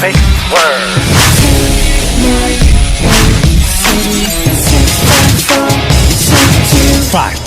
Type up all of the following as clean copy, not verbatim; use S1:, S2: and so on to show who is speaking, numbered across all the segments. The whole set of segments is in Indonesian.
S1: Say word. Fight.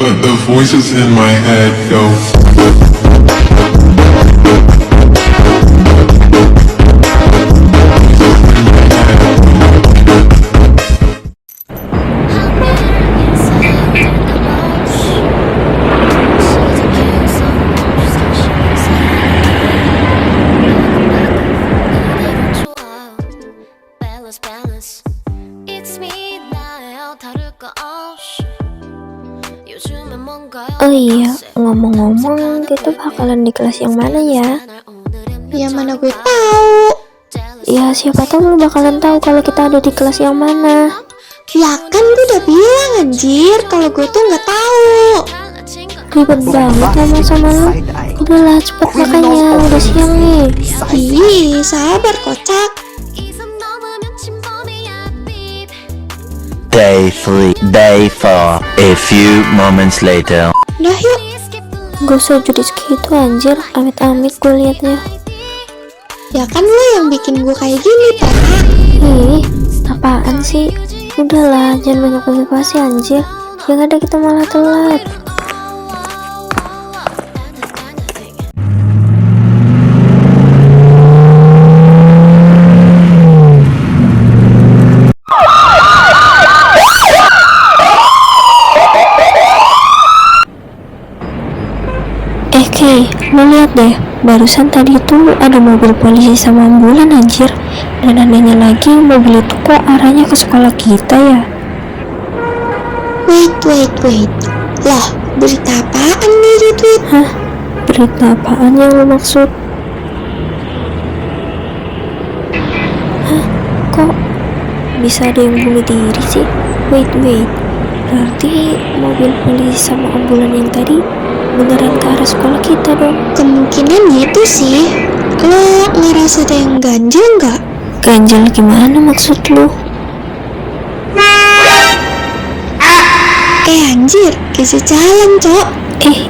S2: But the voices in my head go.
S3: Oh iya, ngomong-ngomong, kita bakalan di kelas yang mana ya?
S4: Ya mana gue tahu.
S3: Ya siapa tahu lu bakalan tahu kalau kita ada di kelas yang mana.
S4: Ya kan gue udah bilang anjir kalau gue tuh nggak tahu.
S3: Ribet banget ngomong sama lu. Udahlah cepet makanya, udah siang nih.
S4: Ih, sabar kocak.
S5: Day 3, day 4, a few moments later.
S4: Dah yuk.
S3: Gak usah judes gitu anjir, amit-amit gue liatnya.
S4: Ya kan lo yang bikin gue kayak gini, Pak.
S3: Ih, apaan sih? Udahlah, jangan banyak basa anjir. Yang ada kita malah telat. Lo lihat deh, barusan tadi tuh ada mobil polisi sama ambulan anjir. Dan anehnya lagi, mobil itu kok arahnya ke sekolah kita ya?
S4: Wait. Lah, berita apaan nih di tweet?
S3: Hah? Berita apaan yang lo maksud? Hah? Kok bisa ada yang bunuh diri sih? Wait. Berarti mobil polisi sama ambulan yang tadi beneran ke arah sekolah kita dong.
S4: Kemungkinan gitu sih. Lo ngerasa ada yang ganjil nggak?
S3: Ganjil gimana maksud lu?
S4: Anjir, kisi jalan cok.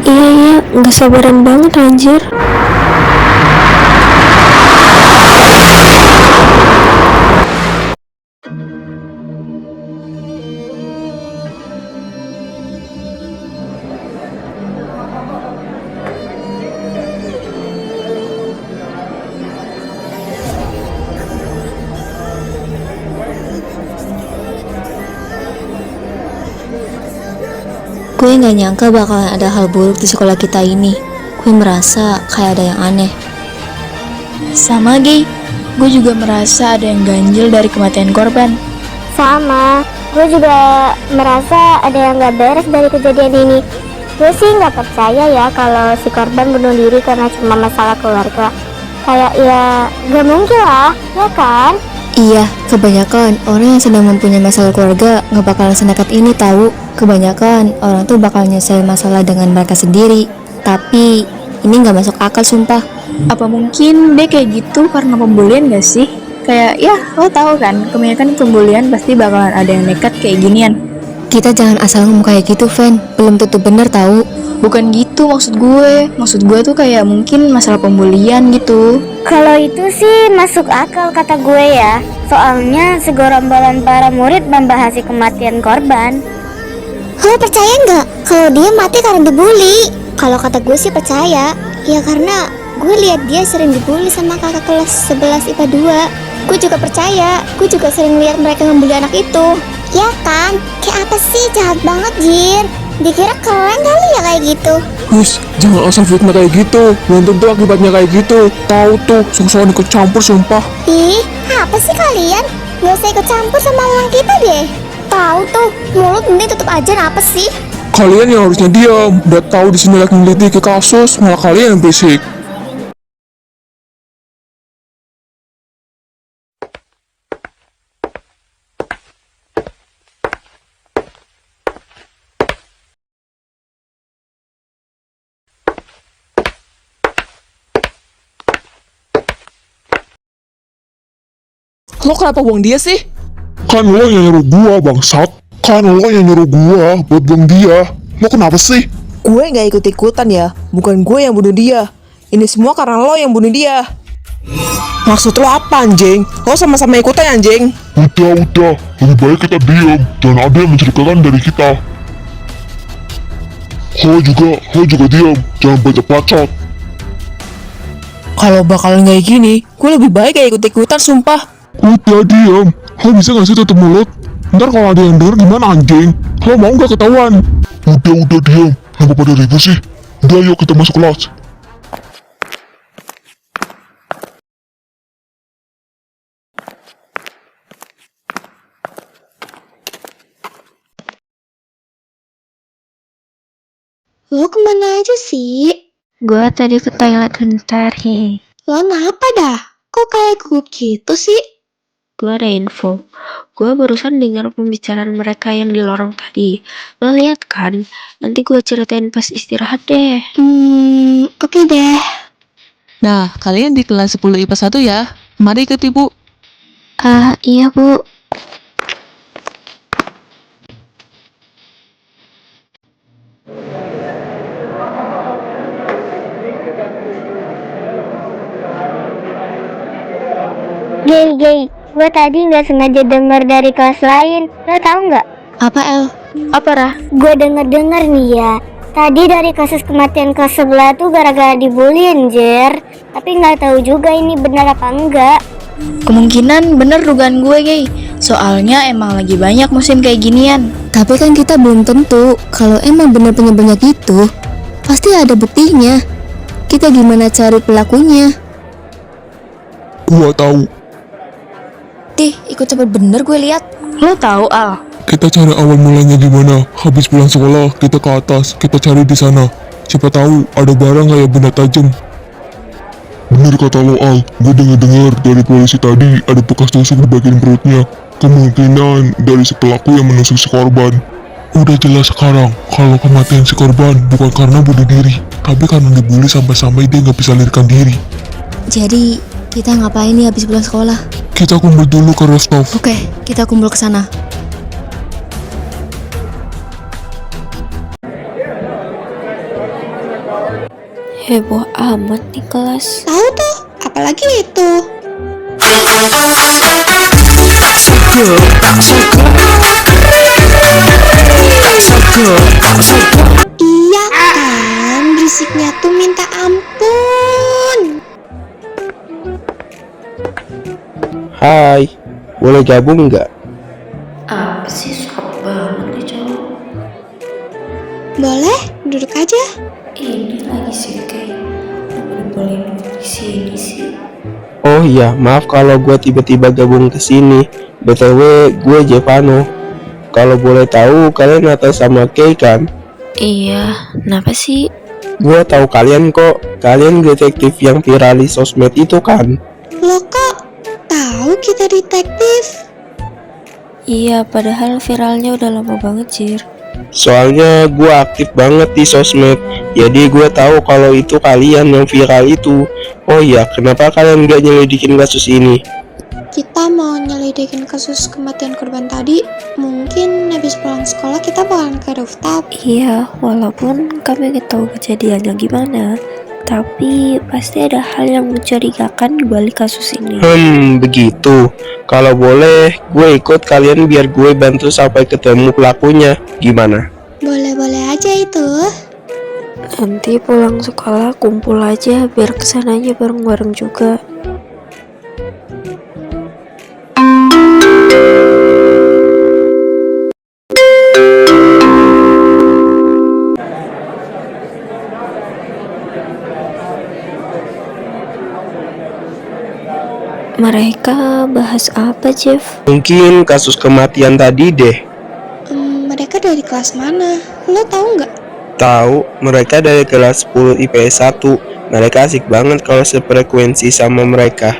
S3: Iya, nggak sabaran banget anjir.
S6: Gue gak nyangka bakalan ada hal buruk di sekolah kita ini. Gue merasa kayak ada yang aneh.
S7: Sama Gay, gue juga merasa ada yang ganjil dari kematian korban.
S8: Sama, gue juga merasa ada yang gak beres dari kejadian ini. Gue sih gak percaya ya kalau si korban bunuh diri karena cuma masalah keluarga. Kayak ya gak mungkin lah, ya kan?
S6: Iya, kebanyakan orang yang sedang mempunyai masalah keluarga gak bakalan senekat ini tahu. Kebanyakan orang tuh bakal nyelesain masalah dengan mereka sendiri. Tapi ini gak masuk akal sumpah.
S7: Apa mungkin dia kayak gitu karena pembulian gak sih? Kayak ya lo tahu kan, kebanyakan pembulian pasti bakalan ada yang nekat kayak ginian.
S6: Kita jangan asal ngomong kayak gitu, Fen. Belum tentu bener tahu.
S7: Bukan gitu maksud gue tuh kayak mungkin masalah pembulian gitu.
S8: Kalau itu sih masuk akal kata gue ya. Soalnya segorombolan para murid membahas kematian korban.
S4: Lo percaya nggak kalau dia mati karena dibully? Kalau kata gue sih percaya. Ya karena gue lihat dia sering dibully sama kakak kelas 11 IPA 2. Gue juga percaya. Gue juga sering lihat mereka ngebully anak itu. Ya kan? Kayak apa sih, jahat banget Jir. Dikira keren kali ya kayak gitu.
S9: Hush, jangan asal fitnah kayak gitu. Belum tentu akibatnya kayak gitu. Tahu tuh, sok-sokan ikut campur sumpah.
S4: Ih, apa sih kalian? Gak usah ikut campur sama omongan kita deh. Tahu tuh, mulut mending tutup aja, apa sih?
S9: Kalian yang harusnya diam. Udah tahu di sini lagi melidiki kasus, malah kalian yang berisik.
S1: Lo kenapa buang dia sih?
S2: Kan lo yang nyuruh gua, bangsat. Kan lo yang nyuruh gua buat buang dia. Lo kenapa sih?
S1: Gue gak ikut-ikutan ya. Bukan gue yang bunuh dia. Ini semua karena lo yang bunuh dia. Maksud lo apa, anjing? Lo sama-sama ikutan, anjing.
S2: Udah. Lebih baik kita diam. Jangan ada yang menceritakan dari kita. Lo juga diam. Jangan banyak bacot.
S1: Kalau bakalan kayak gini, gue lebih baik gak ikut-ikutan, sumpah.
S2: Udah diam. Lo bisa gak sih tutup mulut? Ntar kalau ada yang denger gimana, anjing? Lo mau gak ketahuan? Udah diam. Kenapa pada ribut sih? Udah yuk kita masuk kelas.
S4: Lo kemana aja sih?
S3: Gue tadi ke toilet bentar, hehe.
S4: Lo ngapa dah? Kok kayak gugup gitu sih?
S3: Gue ada info. Gue barusan dengar pembicaraan mereka yang di lorong tadi. Lo lihat kan? Nanti gue ceritain pas istirahat deh.
S4: Oke deh.
S10: Nah, kalian di kelas 10 IPA 1 ya. Mari ikut ibu.
S3: Iya bu.
S8: Gay, gue tadi nggak sengaja dengar dari kelas lain. Lo tahu nggak?
S3: Apa El? Apa Rah?
S8: Gue denger nih ya. Tadi dari kasus kematian kelas sebelah tuh gara-gara dibully, anjir. Tapi nggak tahu juga ini benar apa enggak.
S7: Kemungkinan bener dugaan gue, Gay. Soalnya emang lagi banyak musim kayak ginian.
S6: Tapi kan kita belum tentu kalau emang bener penyebabnya gitu. Pasti ada buktinya. Kita gimana cari pelakunya?
S9: Gua tahu.
S6: Tih, ikut cepet bener gue lihat.
S7: Lo tahu, Al?
S9: Kita cari awal mulanya gimana. Habis pulang sekolah, kita ke atas. Kita cari di sana. Siapa tahu ada barang kayak benda tajam.
S2: Bener kata lo, Al. Gue denger dari polisi tadi ada bekas tusuk di bagian perutnya. Kemungkinan dari si pelaku yang menusuk si korban. Udah jelas sekarang kalau kematian si korban bukan karena bunuh diri, tapi karena dibully sampai-sampai dia nggak bisa lirikan diri.
S6: Jadi, kita ngapain nih habis pulang sekolah?
S2: Kita kumpul dulu ke Rostov.
S6: Oke, kita kumpul ke sana.
S3: Heboh amat nih kelas.
S4: Tahu tuh, apalagi itu. Iya kan, berisiknya tuh minta ampun.
S11: Hai, boleh gabung nggak?
S3: Apa sih sok banget nih cowok?
S4: Boleh, duduk aja.
S3: Ini lagi sih kayak boleh duduk di sini sih.
S11: Oh iya, maaf kalau gue tiba-tiba gabung ke sini. BTW, gue Jevano. Kalau boleh tahu, kalian atas sama Kay kan?
S3: Iya, kenapa sih?
S11: Gue tahu kalian kok. Kalian detektif yang viral di sosmed itu kan?
S4: Lo kok tahu kita detektif?
S3: Iya, padahal viralnya udah lama banget, Jir.
S11: Soalnya gue aktif banget di sosmed. Jadi gue tahu kalau itu kalian yang viral itu. Oh iya, kenapa kalian gak nyelidikin kasus ini?
S4: Kita mau nyelidikin kasus kematian korban tadi. Mungkin habis pulang sekolah kita bakalan ke rooftop.
S3: Iya, walaupun kami nggak tahu kejadiannya gimana, tapi pasti ada hal yang mencurigakan di balik kasus ini.
S11: Begitu. Kalau boleh, gue ikut kalian biar gue bantu sampai ketemu pelakunya. Gimana?
S4: Boleh-boleh aja itu.
S3: Nanti pulang sekolah kumpul aja biar kesananya bareng-bareng juga. Mereka bahas apa, Jeff?
S11: Mungkin kasus kematian tadi deh.
S4: Mereka dari kelas mana? Lo tahu nggak?
S11: Tahu, mereka dari kelas 10 IPS 1. Mereka asik banget kalau sefrekuensi sama mereka.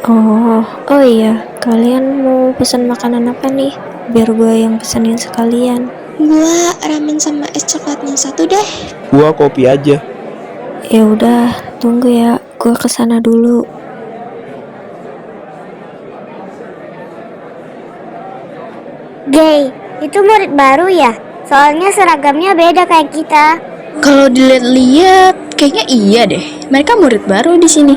S3: Oh iya, kalian mau pesan makanan apa nih? Biar gue yang pesenin sekalian.
S4: Gua ramen sama es coklatnya satu deh.
S11: Gua kopi aja.
S3: Ya udah, tunggu ya, gue kesana dulu.
S8: Gay, itu murid baru ya? Soalnya seragamnya beda kayak kita.
S7: Kalau dilihat-lihat, kayaknya iya deh. Mereka murid baru di sini.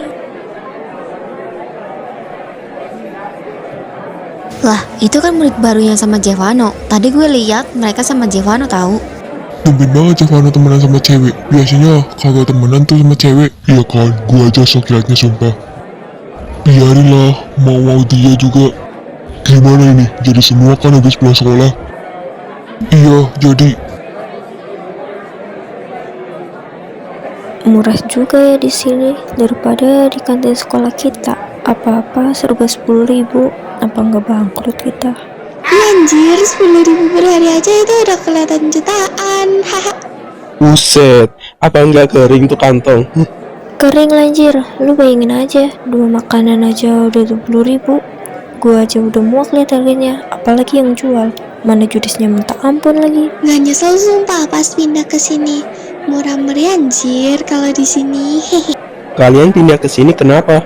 S6: Lah, itu kan murid barunya sama Jevano. Tadi gue lihat mereka sama Jevano tahu.
S2: Tumben banget Jevano temenan sama cewek. Biasanya kagak temenan tuh sama cewek. Iya kan, gua aja sok liatnya sumpah. Biarin lah, mau dia juga. Gimana ini, jadi semua kan habis pulang sekolah? Iya, jadi
S3: Murah juga ya di sini daripada di kantin sekolah kita. Apa-apa serba 10.000. Apa nggak bangkrut kita?
S4: Anjir, 10.000 per hari aja itu udah kelihatan jutaan. Haha.
S11: Buset, apa nggak kering tuh kantong?
S3: Kering lanjir, lu bayangin aja, 2 makanan aja udah 20.000. Gua aja udah muak liat harganya, apalagi yang jual. Mana judisnya minta ampun lagi.
S4: Nggak nyesel sumpah pas pindah ke sini. Murah meriah anjir kalau di sini. Hehe.
S11: Kalian pindah ke sini kenapa?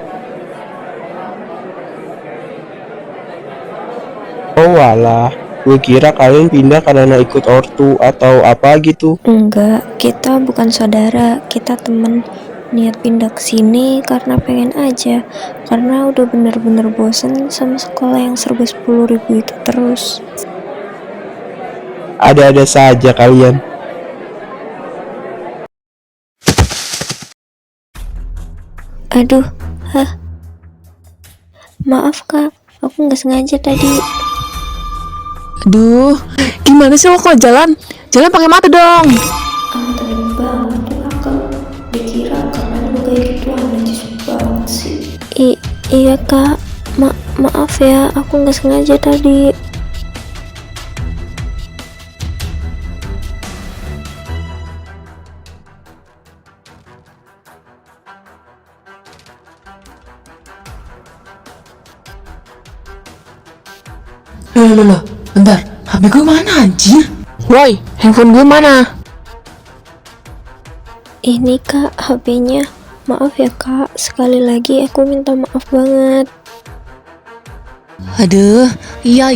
S11: Oh walah, gue kira kalian pindah karena ikut ortu atau apa gitu.
S3: Enggak, kita bukan saudara, kita temen. Niat pindah ke sini karena pengen aja, karena udah bener-bener bosen sama sekolah yang serba 10.000 itu terus.
S11: Ada-ada saja kalian.
S3: Aduh, maaf kak, aku nggak sengaja tadi.
S1: Aduh, gimana sih lo kalau jalan? Jalan pakai mata dong.
S3: Anterin banget tuh kakak. Dikira kakak lu kayak gituan najis banget sih. Iya kak, maaf ya, aku nggak sengaja tadi.
S1: Loh, bentar, HP gue mana anjir? Woi, handphone gue mana?
S3: Ini kak, HP-nya. Maaf ya kak, sekali lagi aku minta maaf banget.
S1: Aduh, iya,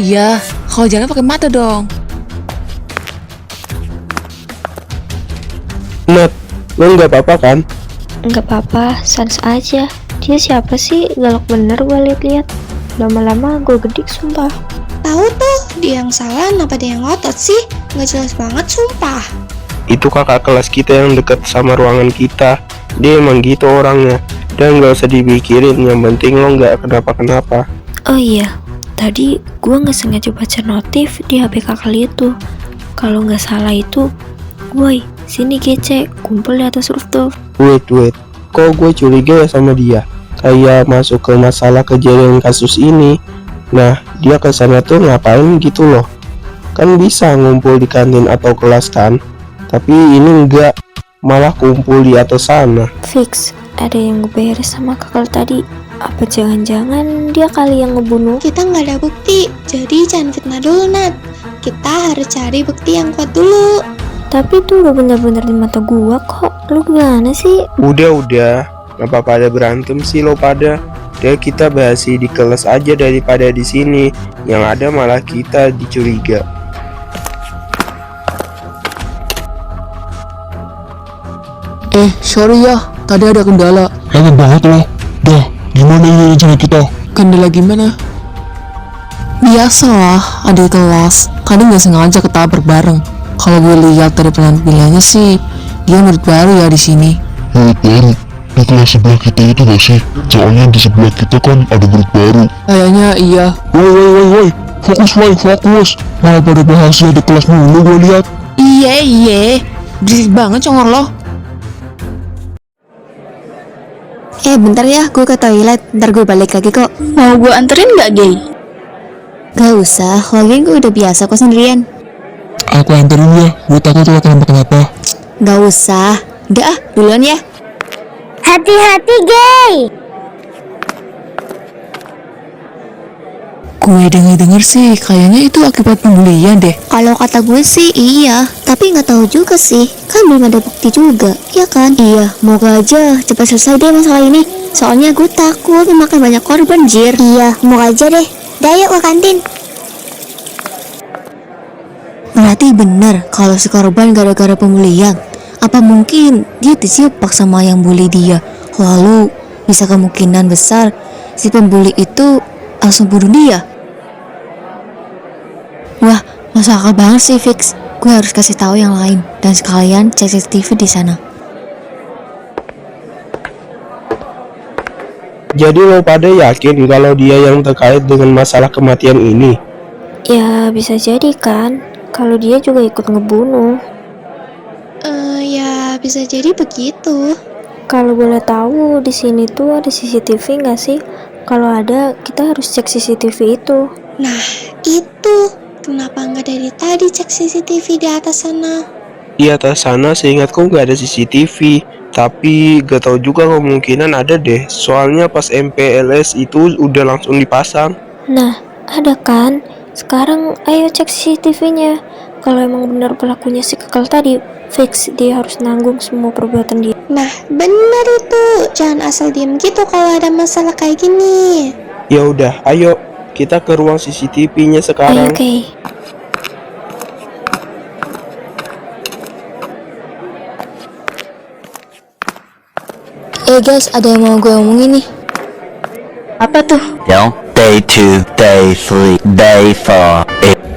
S1: kalau jalan pakai mata dong.
S11: Nat, lo nggak apa-apa kan?
S3: Nggak apa-apa, sans aja. Dia siapa sih? Galak bener gue liat-liat. Lama-lama gue gedik sumpah.
S4: Tahu tuh, dia yang salah apa dia yang ngotot sih? Nggak jelas banget sumpah.
S11: Itu kakak kelas kita yang deket sama ruangan kita. Dia emang gitu orangnya. Dan nggak usah dipikirin, yang penting lo nggak kenapa-kenapa.
S3: Oh iya, tadi gue nggak sengaja baca notif di HP kakak itu. Kalau nggak salah itu, woi, sini gece, kumpul di atas rooftop.
S11: Wait, kok gue curiga ya sama dia? Kayak masuk ke masalah kejadian kasus ini. Nah, dia kesana tuh ngapain gitu loh? Kan bisa ngumpul di kantin atau kelas kan? Tapi ini enggak, malah kumpul di atas sana.
S3: Fix, ada yang ngeberes sama kakak tadi. Apa jangan-jangan dia kali yang ngebunuh?
S4: Kita nggak ada bukti, jadi jangan fitnah dulu Nat. Kita harus cari bukti yang kuat dulu.
S3: Tapi itu udah bener-bener di mata gua kok. Lu gimana sih?
S11: Udah, ngapa pada berantem sih lo pada? Udah kita bahas di kelas aja daripada di sini. Yang ada malah kita dicuriga.
S1: Sorry ya, tadi ada kendala.
S2: lama banget loh. Dah, gimana ini rencana kita?
S1: Kendala gimana? Biasalah, adik kelas. Kadang nggak sengaja ketabrak bareng. Kalau gue lihat dari penampilannya sih, dia murid baru ya di sini.
S2: Murid baru? Di kelas sebelah kita itu gak sih? Soalnya di sebelah kita kan ada murid baru.
S1: Kayaknya iya.
S2: Woi, fokus. Malah pada bahasnya di kelas mulu gue lihat.
S1: Iya, berisik banget congor lo.
S6: Bentar ya, gue ke toilet. Ntar gue balik lagi kok.
S7: Mau gue anterin nggak, Gay?
S6: Gak usah, lagian gue udah biasa kok sendirian.
S9: Aku anterin ya, gue takut lo kenapa-kenapa.
S6: Gak usah. Udah ah, duluan ya.
S8: Hati-hati, Gay.
S10: Gue denger-denger sih, kayaknya itu akibat pembulian deh.
S6: Kalau kata gue sih iya, tapi nggak tahu juga sih. Kan belum ada bukti juga, ya kan? Iya, moga aja cepat selesai deh masalah ini. Soalnya gue takut memakan banyak korban, Jir.
S4: Iya, mau aja deh. Dah yuk ke kantin.
S6: Berarti bener kalau si korban gara-gara pembulian. Apa mungkin dia dijebak sama yang bully dia? Lalu bisa kemungkinan besar si pembuli itu langsung bunuh dia. Wah, masuk akal banget sih, Fix. Gue harus kasih tahu yang lain dan sekalian cek CCTV di sana.
S11: Jadi lo pada yakin kalau dia yang terkait dengan masalah kematian ini?
S3: Ya bisa jadi kan, kalau dia juga ikut ngebunuh.
S4: Ya bisa jadi begitu.
S3: Kalau boleh tahu di sini tuh ada CCTV nggak sih? Kalau ada, kita harus cek CCTV itu.
S4: Nah, itu. Kenapa nggak dari tadi cek CCTV di atas sana?
S11: Di atas sana seingatku nggak ada CCTV, tapi gak tahu juga kemungkinan ada deh. Soalnya pas MPLS itu udah langsung dipasang.
S3: Nah, ada kan? Sekarang ayo cek CCTV-nya. Kalau emang benar pelakunya si Kekal tadi, fix dia harus nanggung semua perbuatan dia.
S4: Nah, benar itu. Jangan asal diem gitu kalau ada masalah kayak gini.
S11: Ya udah, ayo kita ke ruang CCTV-nya sekarang.
S3: Oke.
S6: Guys, ada yang mau gue omongin nih.
S7: Apa tuh?
S5: Don't. Day 2, Day 3, Day 4.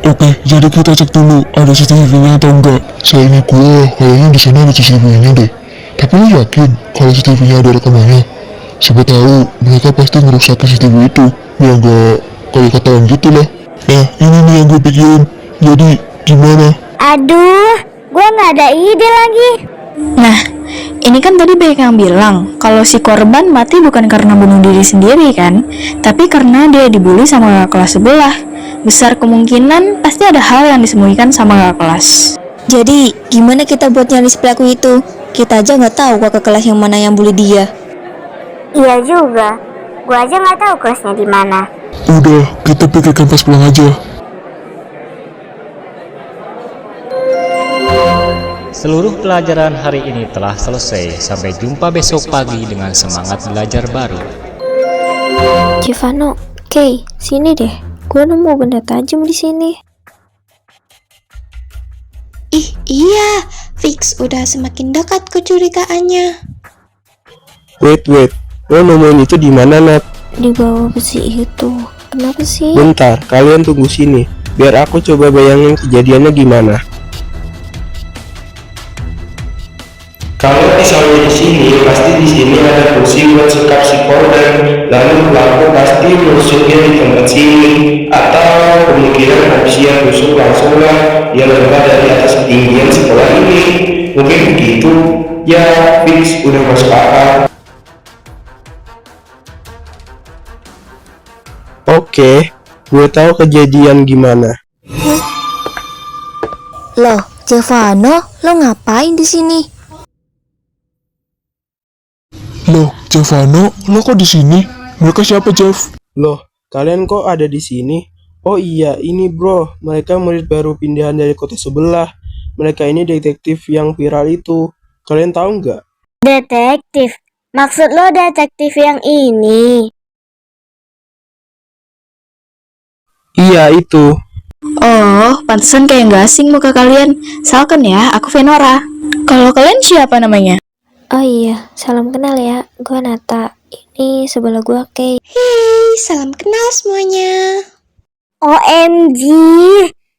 S9: Oke, jadi kita cek dulu ada CCTV-nya atau enggak.
S2: Seingat gue, kayaknya di sana ada CCTV-nya deh. Tapi lo yakin kalau CCTV-nya ada rekamannya? Siapa tahu mereka pasti ngerusak CCTV itu, ya nggak kayak ketahuan gitu lah. Nah, ini nih yang gue pikirin. Jadi gimana?
S8: Aduh, gue nggak ada ide lagi.
S7: Nah, ini kan tadi banyak yang bilang kalau si korban mati bukan karena bunuh diri sendiri kan, tapi karena dia dibully sama kakak kelas sebelah. Besar kemungkinan pasti ada hal yang disembunyikan sama kakak kelas.
S6: Jadi, gimana kita buat nyari si pelaku itu? Kita aja nggak tahu kakak kelas yang mana yang bully dia.
S8: Iya juga. Gue aja nggak tahu kelasnya di mana.
S9: Udah, kita pikirkan pas pulang aja.
S12: Seluruh pelajaran hari ini telah selesai. Sampai jumpa besok pagi dengan semangat belajar baru.
S3: Civano, Kay, sini deh. Gue nemu benda tajam di sini.
S4: Ih, iya. Fix udah semakin dekat kecurigaannya.
S11: Wait, lo nemuin itu di mana, Nat?
S3: Di bawah besi itu. Kenapa sih?
S11: Bentar, kalian tunggu sini. Biar aku coba bayangin kejadiannya gimana. Kalau misalnya di sini, pasti di sini ada kursi buat sekap si korban. Lalu pelaku pasti menusuknya di tempat sini, atau kemungkinan habis dia tusuk langsung lah dia lompat dari atas ketinggian sekolah ini. Mungkin begitu. Ya, fix udah masuk akal. Oke, gue tahu kejadian gimana.
S6: Loh, Cevano, lo ngapain di sini?
S9: Loh, Javano, lo kok di sini? Mereka siapa, Jeff?
S11: Loh, kalian kok ada di sini? Oh iya, ini bro, mereka murid baru pindahan dari kota sebelah. Mereka ini detektif yang viral itu. Kalian tahu nggak?
S8: Detektif? Maksud lo detektif yang ini?
S11: Iya, itu.
S7: Oh, pantesan kayak nggak asing muka kalian. Salken ya, aku Venora. Kalau kalian siapa namanya?
S3: Oh iya, salam kenal ya. Gue Nata. Ini sebelah gue Kay.
S4: Hei, salam kenal semuanya.
S8: OMG,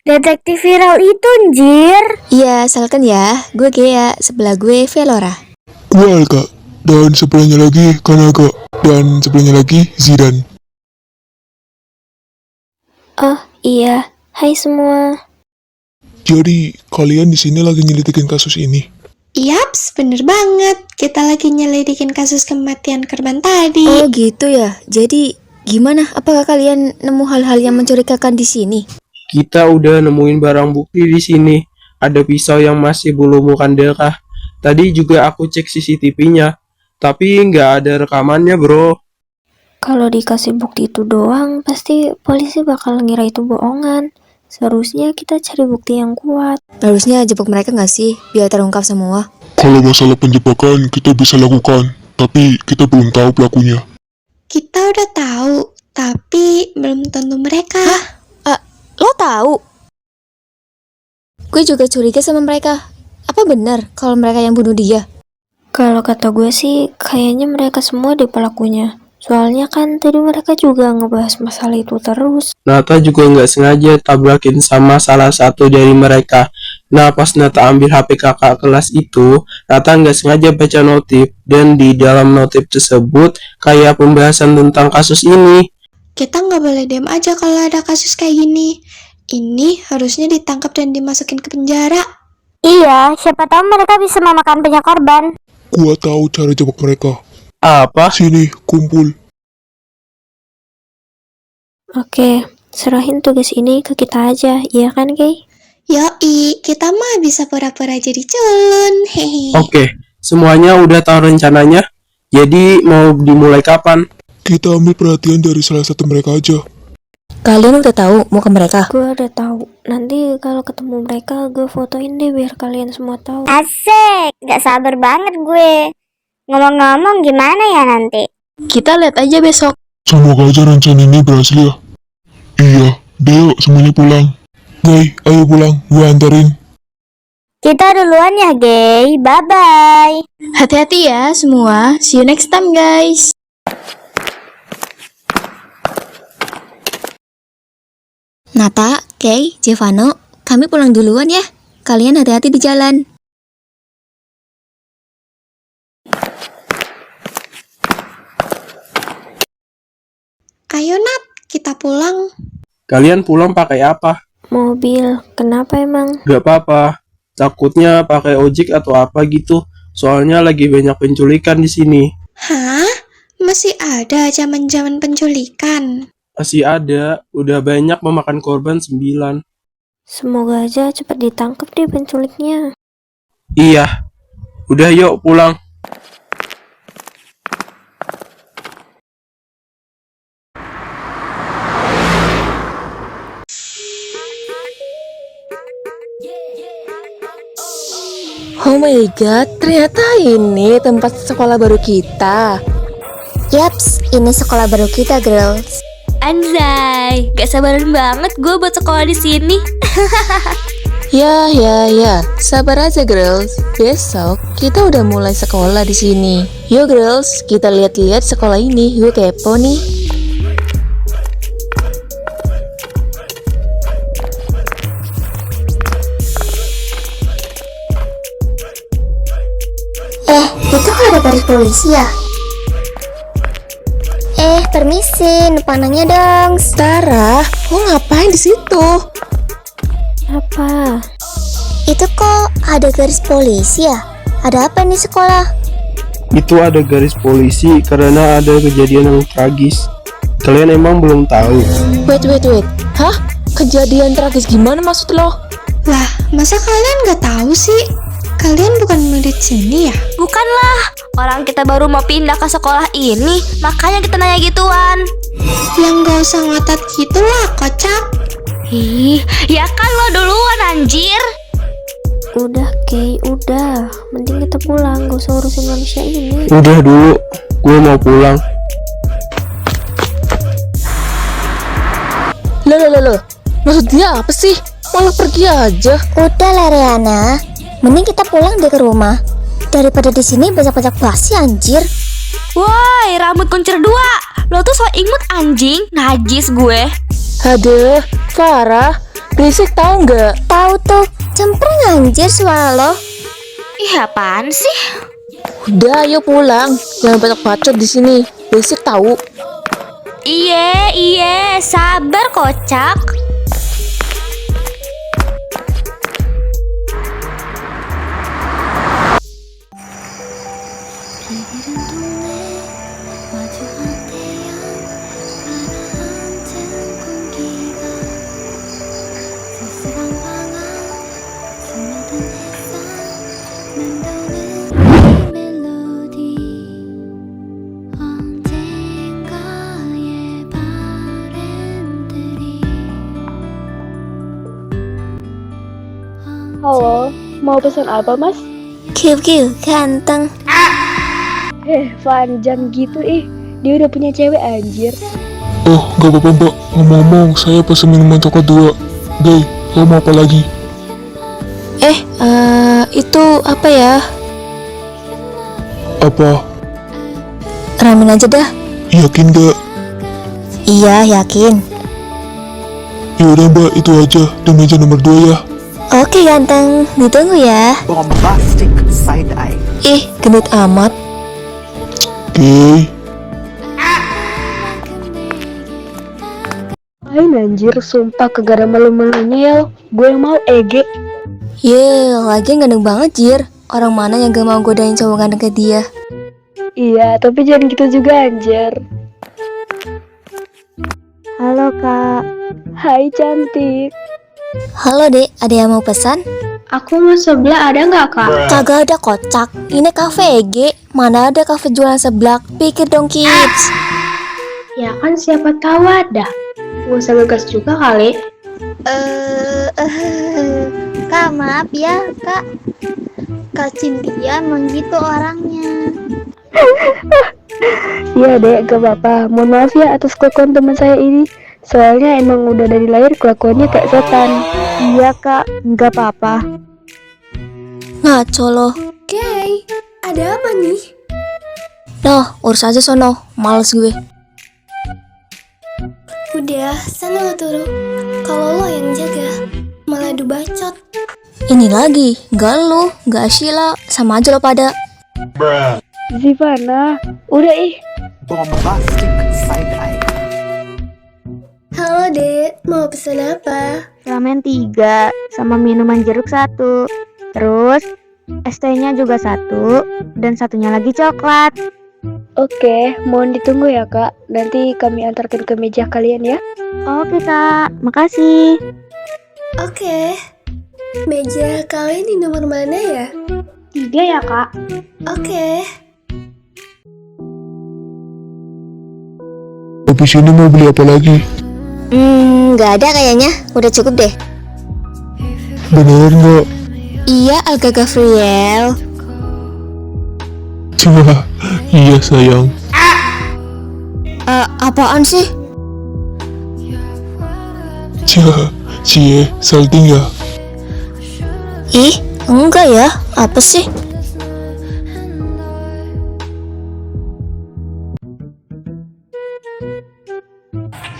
S8: detektif viral itu, anjir.
S6: Iya, salahkan ya. Gue Gea, sebelah gue Velora.
S9: Gue Alka, dan sebelahnya lagi Kanaga, dan sebelahnya lagi Zidan.
S3: Oh iya, hai semua.
S9: Jadi, kalian di sini lagi nyelidikin kasus ini?
S3: Yaps, bener banget. Kita lagi nyelidikin kasus kematian korban tadi.
S6: Oh gitu ya. Jadi gimana? Apakah kalian nemu hal-hal yang mencurigakan di sini?
S11: Kita udah nemuin barang bukti di sini. Ada pisau yang masih berlumuran darah. Tadi juga aku cek CCTV-nya, tapi nggak ada rekamannya, bro.
S3: Kalau dikasih bukti itu doang, pasti polisi bakal ngira itu bohongan. Seharusnya kita cari bukti yang kuat.
S6: Harusnya jebak mereka nggak sih? Biar terungkap semua.
S2: Kalau masalah penjebakan kita bisa lakukan, tapi kita belum tahu pelakunya.
S3: Kita udah tahu, tapi belum tentu mereka.
S6: Lo tahu? Gue juga curiga sama mereka. Apa benar kalau mereka yang bunuh dia?
S3: Kalau kata gue sih, kayaknya mereka semua deh pelakunya. Soalnya kan tadi mereka juga ngebahas masalah itu terus.
S11: Nata juga nggak sengaja tabrakin sama salah satu dari mereka. Nah, pas Nata ambil HP kakak kelas itu, Nata nggak sengaja baca notif. Dan di dalam notif tersebut, kayak pembahasan tentang kasus ini.
S3: Kita nggak boleh diam aja kalau ada kasus kayak gini. Ini harusnya ditangkap dan dimasukin ke penjara.
S8: Iya, siapa tahu mereka bisa memakan banyak korban.
S2: Gua tahu cara jebak mereka.
S11: Apa?
S2: Sini, kumpul.
S3: Oke, serahin tugas ini ke kita aja, iya kan, Kay? Yoi, kita mah bisa pura-pura jadi culun, hehe.
S11: Oke, semuanya udah tahu rencananya. Jadi mau dimulai kapan?
S2: Kita ambil perhatian dari salah satu mereka aja.
S6: Kalian udah tahu mau ke mereka?
S3: Gue udah tahu. Nanti kalau ketemu mereka, gue fotoin deh biar kalian semua tahu.
S8: Asik, gak sabar banget gue. Ngomong-ngomong gimana ya nanti?
S7: Kita lihat aja besok.
S2: Semoga aja rencana ini berhasil ya. Iya, Deo semuanya pulang. Gay, ayo pulang, gua anterin.
S8: Kita duluan ya, Gay. Bye-bye.
S7: Hati-hati ya semua. See you next time, guys.
S6: Nata, Kay, Jevano, kami pulang duluan ya. Kalian hati-hati di jalan.
S3: Ayo, Nat, kita pulang.
S11: Kalian pulang pakai apa?
S3: Mobil, kenapa emang?
S11: Gak apa-apa. Takutnya pakai ojek atau apa gitu. Soalnya lagi banyak penculikan di sini.
S3: Hah? Masih ada zaman-zaman penculikan?
S11: Masih ada, udah banyak memakan korban 9.
S3: Semoga aja cepat ditangkap deh penculiknya.
S11: Iya. Udah yuk pulang.
S6: Oh my god, ternyata ini tempat sekolah baru kita.
S4: Yaps, ini sekolah baru kita, girls.
S3: Anjay, gak sabaran banget gue buat sekolah di sini.
S10: Ya, sabar aja girls. Besok kita udah mulai sekolah di sini. Yuk girls, kita lihat-lihat sekolah ini. Gue kepo nih.
S4: Itu kan ada garis polisi ya? Permisi, numpang nanya dong.
S1: Tara, lo ngapain di situ?
S3: Apa?
S4: Itu kok ada garis polisi ya? Ada apa nih sekolah?
S11: Itu ada garis polisi karena ada kejadian yang tragis. Kalian emang belum tahu?
S1: Wait. Hah? Kejadian tragis gimana maksud lo?
S3: Lah, masa kalian gak tahu sih? Kalian bukan murid sini ya?
S8: Bukanlah, orang kita baru mau pindah ke sekolah ini, makanya kita nanya gituan.
S3: Yang gak usah ngotot gitu lah, kocak.
S8: Ih, ya kan lo duluan anjir.
S3: Udah, Kay, udah. Mending kita pulang, gak usah urusin manusia ini.
S11: Udah dulu, gue mau pulang.
S1: Loh. Maksud dia apa sih? Malah pergi aja.
S4: Udah lah, Riana. Mending kita pulang deh ke rumah. Daripada di sini banyak-banyak basi, anjir.
S8: Woi, rambut kuncir 2. Lo tuh so imut anjing, najis gue.
S1: Aduh, Farah, berisik tahu nggak?
S4: Tahu tuh, cempreng anjir suara lo.
S8: Ih, apaan sih?
S1: Udah, ayo pulang. Jangan banyak bacot di sini. Berisik tahu.
S8: Iye, sabar kocak. Halo, mau pesan apa mas?
S3: Kiu ganteng.
S8: Panjang gitu dia udah punya cewek anjir.
S9: Oh, gak apa-apa mbak. Ngomong-ngomong, saya pesen minuman coklat 2. Gay, lo mau apa lagi?
S6: Itu apa ya?
S9: Apa?
S6: Ramen aja dah.
S9: Yakin gak?
S6: Iya, yakin.
S9: Yaudah mbak, itu aja. Di meja nomor 2 ya.
S6: Oke ganteng, ditunggu ya.
S5: Bombastic side eye.
S6: Ih, gendut amat.
S9: Gay.
S8: Anjir, sumpah kegara malu-malunya ya. Gue yang mau Ege.
S6: Lagi ganteng banget Jir. Orang mana yang gak mau godain cowok ganteng ke dia?
S8: Iya, tapi jangan gitu juga anjir. Halo kak. Hai cantik.
S6: Halo dek, ada yang mau pesan?
S8: Aku mau sebelah, ada nggak kak?
S6: Kagak ada kocak. Ini kafe EG. Mana ada kafe jualan seblak? Pikir dong kids.
S8: Ya kan siapa tahu ada. Gak usah ngegas juga kali.
S4: Kak, maaf ya, Kak. Kak Cynthia emang gitu orangnya.
S8: Iya dek, gak apa-apa. Mohon maaf ya atas kelakuan teman saya ini. Soalnya emang udah dari lahir kelakuannya kayak setan. Iya kak, nggak apa-apa.
S6: Ngaco loh.
S3: Gay, ada apa nih?
S6: Noh, urus aja sono. Males gue.
S3: Udah, sana lo turun. Kalau lo yang jaga, malah adu bacot.
S6: Ini lagi, gak lu, gak Sheila, sama aja lo pada.
S8: Zivana, udah
S5: Bombastic side eye.
S3: Halo dek, mau pesan apa?
S8: ramen 3 sama minuman jeruk 1. Terus es tehnya juga 1 dan satunya lagi coklat. Oke, mohon ditunggu ya kak. Nanti kami antarkan ke meja kalian ya. Oke kak, makasih.
S3: Oke. Meja kalian di nomor mana ya?
S8: 3 ya kak.
S3: Oke.
S9: Habis ini mau beli apa lagi?
S6: Gak ada kayaknya. Udah cukup deh.
S9: Beneran nggak?
S6: Iya, agak Gabriel.
S9: Cuma, iya sayang.
S6: Apaan sih?
S9: Cie, salting ya?
S6: Ih, enggak ya. Apa sih?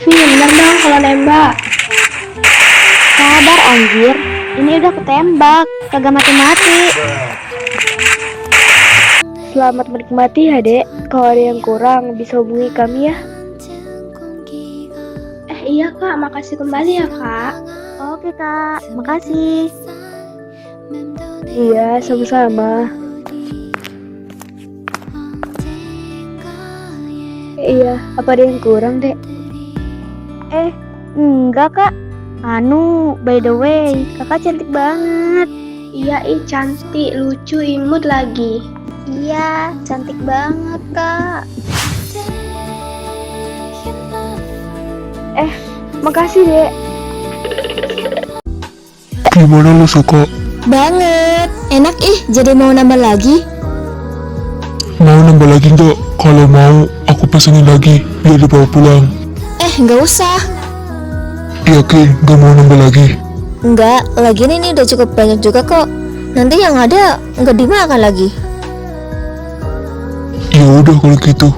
S8: Bener dong kalau nembak. Sabar anjir, ini udah ketembak, kagak mati-mati. Selamat menikmati ya dek. Kalau ada yang kurang bisa hubungi kami ya. Iya kak, makasih kembali ya kak. Oke kak, makasih. Iya, sama-sama. Iya, apa ada yang kurang dek? Enggak kak. By the way, kakak cantik banget. Iya, cantik, lucu, imut lagi.
S4: Iya, cantik banget, Kak.
S8: Makasih dek.
S9: Gimana lo suka?
S6: Banget. Enak jadi mau nambah lagi.
S9: Mau nambah lagi nggak? Kalau mau, aku pesenin lagi biar dibawa pulang.
S6: Nggak usah.
S9: Yakin gak mau nambah lagi?
S6: Nggak, lagian ini udah cukup banyak juga kok. Nanti yang ada nggak dimakan lagi.
S9: Ya udah kalau gitu.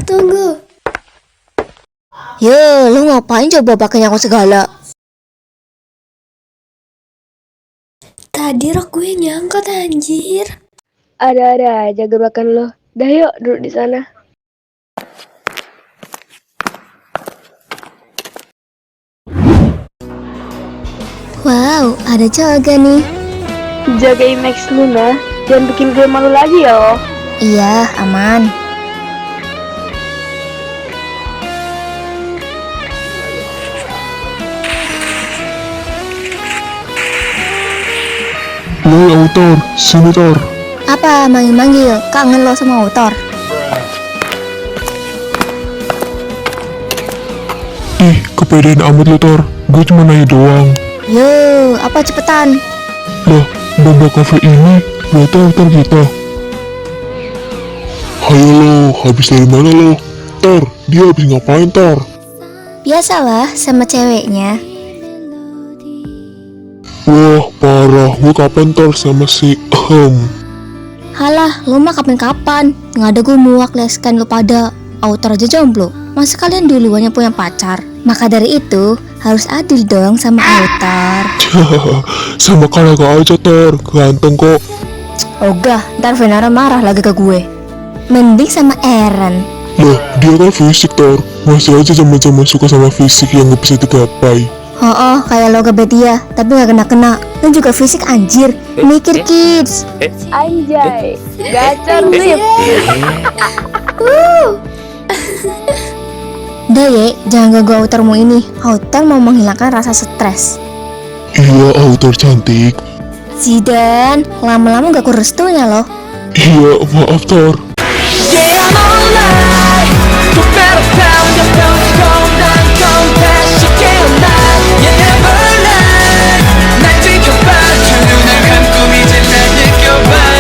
S3: Tunggu.
S6: Yo, lu ngapain coba pakai nyangkut segala?
S3: Tadi rok gue nyangkut anjir.
S8: Ada-ada aja gebrakan lo. Dah yuk, duduk di sana.
S6: Wow, ada juga nih.
S8: Jagain Max Luna, jangan bikin gue malu lagi ya lo.
S6: Iya, aman.
S2: Woi Autor, sini Tor.
S6: Apa manggil-manggil? Kangen lo sama Autor?
S2: Ih, kepedean amat lo Tor. Gue cuma nanya doang.
S6: Yo, apa cepetan?
S2: Lah, Baba Cafe ini berarti Autor kita. Hayo lo, habis dari mana lo? Tor, dia habis ngapain Tor?
S6: Biasalah sama ceweknya.
S2: Wah, parah. Gue kapan Tor sama si
S6: Halah, lo mah kapan-kapan. Nggak ada gue muak leskan lo pada. Autor aja jomblo. Masa kalian duluan yang punya pacar? Maka dari itu, harus adil dong sama Autor.
S2: Sama Kanaka aja Tor, ganteng kok.
S6: Ogah, ntar Venara marah lagi ke gue. Mending sama Eren.
S2: Lah, dia kan fisik Tor. Masih aja zaman-zaman suka sama fisik yang gak bisa digapai.
S6: Oh, kayak lo gebet dia, tapi gak kena-kena. Lo juga fisik anjir. Mikir kids.
S7: Anjay, gacor sih.
S6: Udah ye, jangan ganggu Autormu ini. Autor mau menghilangkan rasa stres.
S2: Iya, Autor cantik.
S6: Zidan, lama-lama gak kurestunya loh.
S2: Iya, maaf Tor.